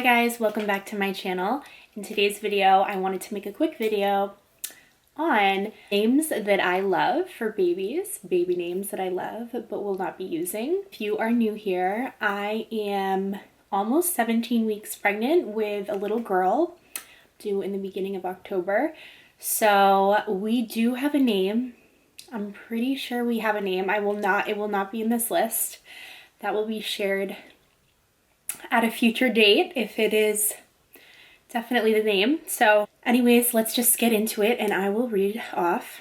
guys, welcome back to my channel. In today's video, I wanted to make a quick video on names that I love for babies, baby names that I love but will not be using. If you are new here, I am almost 17 weeks pregnant with a little girl due in the beginning of October. So we do have a name. I'm pretty sure we have a name. It will not be in this list. That will be shared at a future date if it is definitely the name. So anyways, let's just get into it and I will read off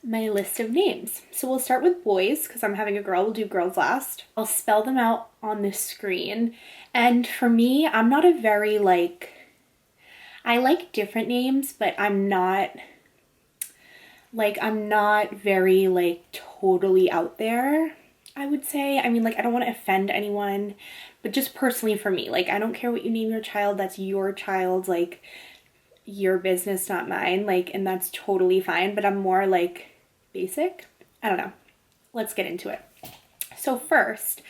my list of names. So we'll start with boys because I'm having a girl. We'll do girls last. I'll spell them out on the screen. And for me, I'm not a very I like different names, but I'm not very totally out there, I would say. I mean, I don't want to offend anyone, but just personally for me, I don't care what you name your child. That's your child's, your business, not mine. And that's totally fine, but I'm more basic. I don't know. Let's get into it. So first,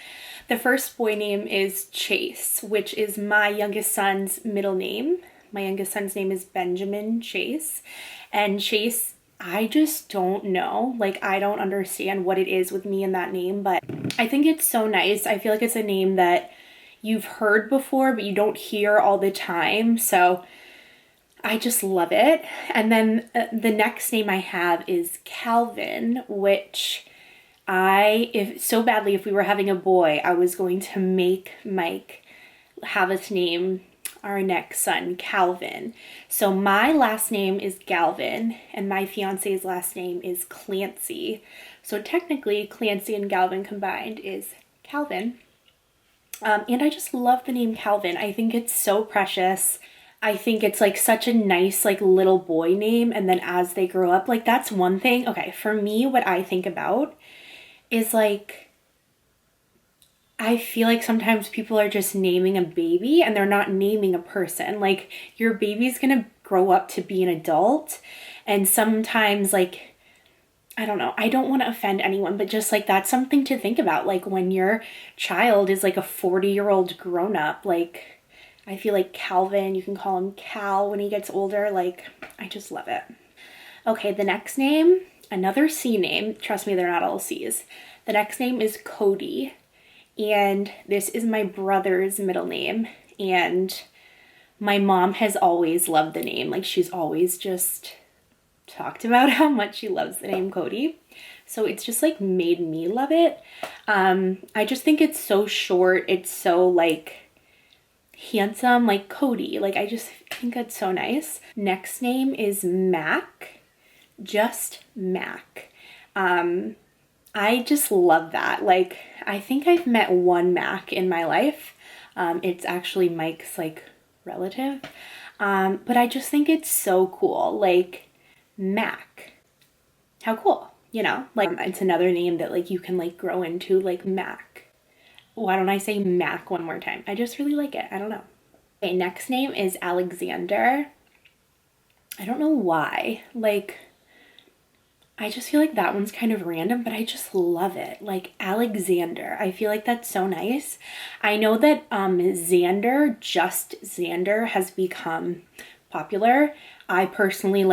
the first boy name is Chase, which is my youngest son's middle name. My youngest son's name is Benjamin Chase, and Chase, I just don't know. I don't understand what it is with me and that name, but I think it's so nice. I feel like it's a name that you've heard before, but you don't hear all the time. So I just love it. And then the next name I have is Calvin, which if we were having a boy, I was going to make Mike have us name our next son Calvin. So my last name is Galvin and my fiance's last name is Clancy. So technically Clancy and Galvin combined is Calvin. And I just love the name Calvin. I think it's so precious. I think it's such a nice little boy name, and then as they grow up, that's one thing. Okay, for me, what I think about is I feel like sometimes people are just naming a baby and they're not naming a person. Your baby's gonna grow up to be an adult, and sometimes I don't know, I don't want to offend anyone, but just that's something to think about. When your child is a 40-year-old grown-up, I feel like Calvin, you can call him Cal when he gets older. I just love it. Okay, the next name, another C name. Trust me, they're not all C's. The next name is Cody. And this is my brother's middle name. And my mom has always loved the name. She's always just talked about how much she loves the name Cody. So it's just made me love it. I just think it's so short. It's so handsome, Cody. I just think that's so nice. Next name is Mack. Just Mack. I just love that. I think I've met one Mack in my life. It's actually Mike's relative. But I just think it's so cool. Mack. How cool, you know? It's another name that you can grow into, Mack. Why don't I say Mack one more time? I just really like it. I don't know. Okay, next name is Alexander. I don't know why. I just feel that one's kind of random, but I just love it. Alexander. I feel that's so nice. I know that Xander, just Xander, has become popular. I personally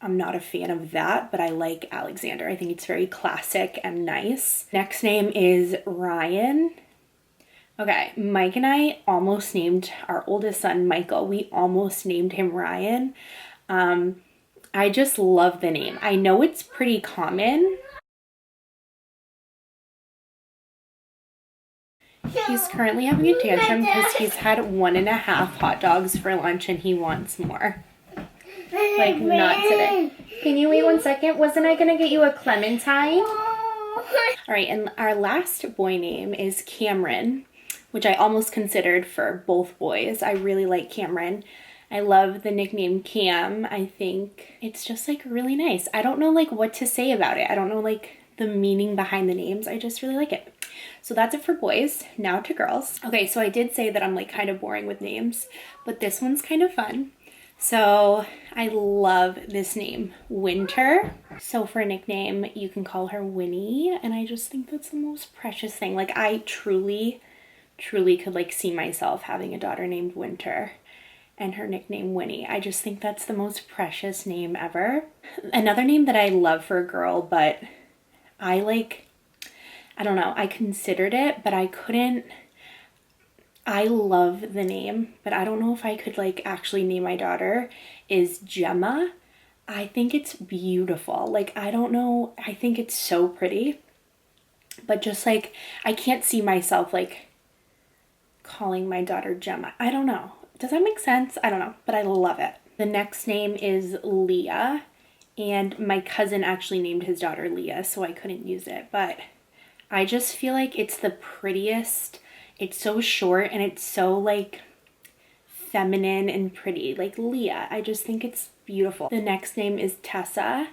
I'm not a fan of that, but I like Alexander. I think it's very classic and nice. Next name is Ryan. Okay, Mike and I almost named our oldest son Michael. We almost named him Ryan. I just love the name. I know it's pretty common. He's currently having a tantrum because he's had 1.5 hot dogs for lunch and he wants more. Not today. Can you wait 1 second? Wasn't I gonna get you a clementine? All right, and our last boy name is Cameron, which I almost considered for both boys. I really like Cameron. I love the nickname Cam. I think it's just really nice. I don't know what to say about it. I don't know the meaning behind the names. I just really like it. So that's it for boys. Now to girls. Okay, so I did say that I'm kind of boring with names, but this one's kind of fun. So I love this name, Winter. So for a nickname, you can call her Winnie, and I just think that's the most precious thing. I truly truly could like see myself having a daughter named Winter and her nickname Winnie. I just think that's the most precious name ever. Another name that I love for a girl, but I don't know, I considered it, but I couldn't. I love the name, but I don't know if I could like actually name my daughter, is Gemma. I think it's beautiful. Like, I don't know, I think it's so pretty, but just like, I can't see myself like calling my daughter Gemma. I don't know. Does that make sense? I don't know, but I love it. The next name is Leah, and my cousin actually named his daughter Leah, so I couldn't use it, but I just feel like it's the prettiest. It's so short and it's so like feminine and pretty, like Leah. I just think it's beautiful. The next name is Tessa,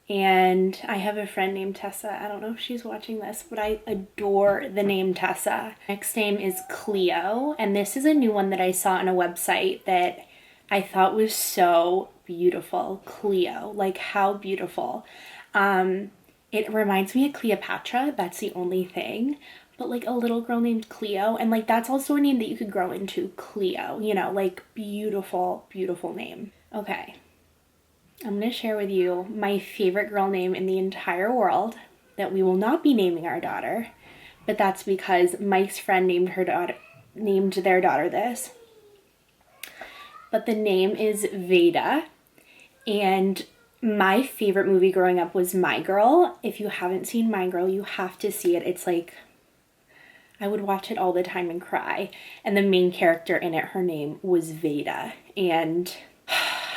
and I have a friend named Tessa. I don't know if she's watching this, but I adore the name Tessa. Next name is Cleo, and this is a new one that I saw on a website that I thought was so beautiful. Cleo, like how beautiful. It reminds me of Cleopatra, that's the only thing. But like a little girl named Cleo, and like that's also a name that you could grow into, Cleo, you know, like beautiful, beautiful name. Okay, I'm gonna share with you my favorite girl name in the entire world that we will not be naming our daughter, but that's because Mike's friend named their daughter this. But the name is Vayda, and my favorite movie growing up was My Girl. If you haven't seen My Girl, you have to see it. It's like, I would watch it all the time and cry. And the main character in it, her name was Vayda. And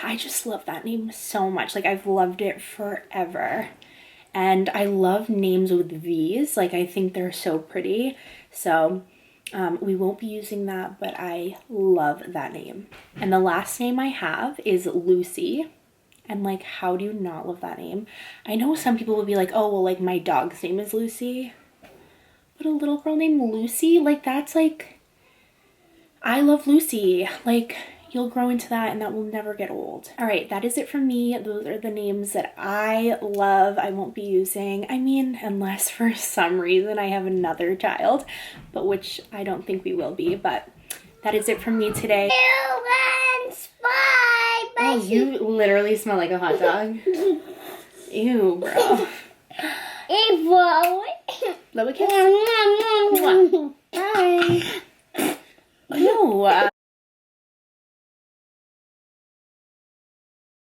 I just love that name so much. Like, I've loved it forever. And I love names with V's. Like, I think they're so pretty. So we won't be using that, but I love that name. And the last name I have is Lucy. And like, how do you not love that name? I know some people would be like, oh, well, like my dog's name is Lucy. But a little girl named Lucy, like that's like, I love Lucy. Like, you'll grow into that and that will never get old. All right, that is it from me. Those are the names that I love. I won't be using, I mean, unless for some reason I have another child, but which I don't think we will be, but that is it from me today. Oh, you literally smell like a hot dog. Ew, bro. Love a kiss. Bye. No.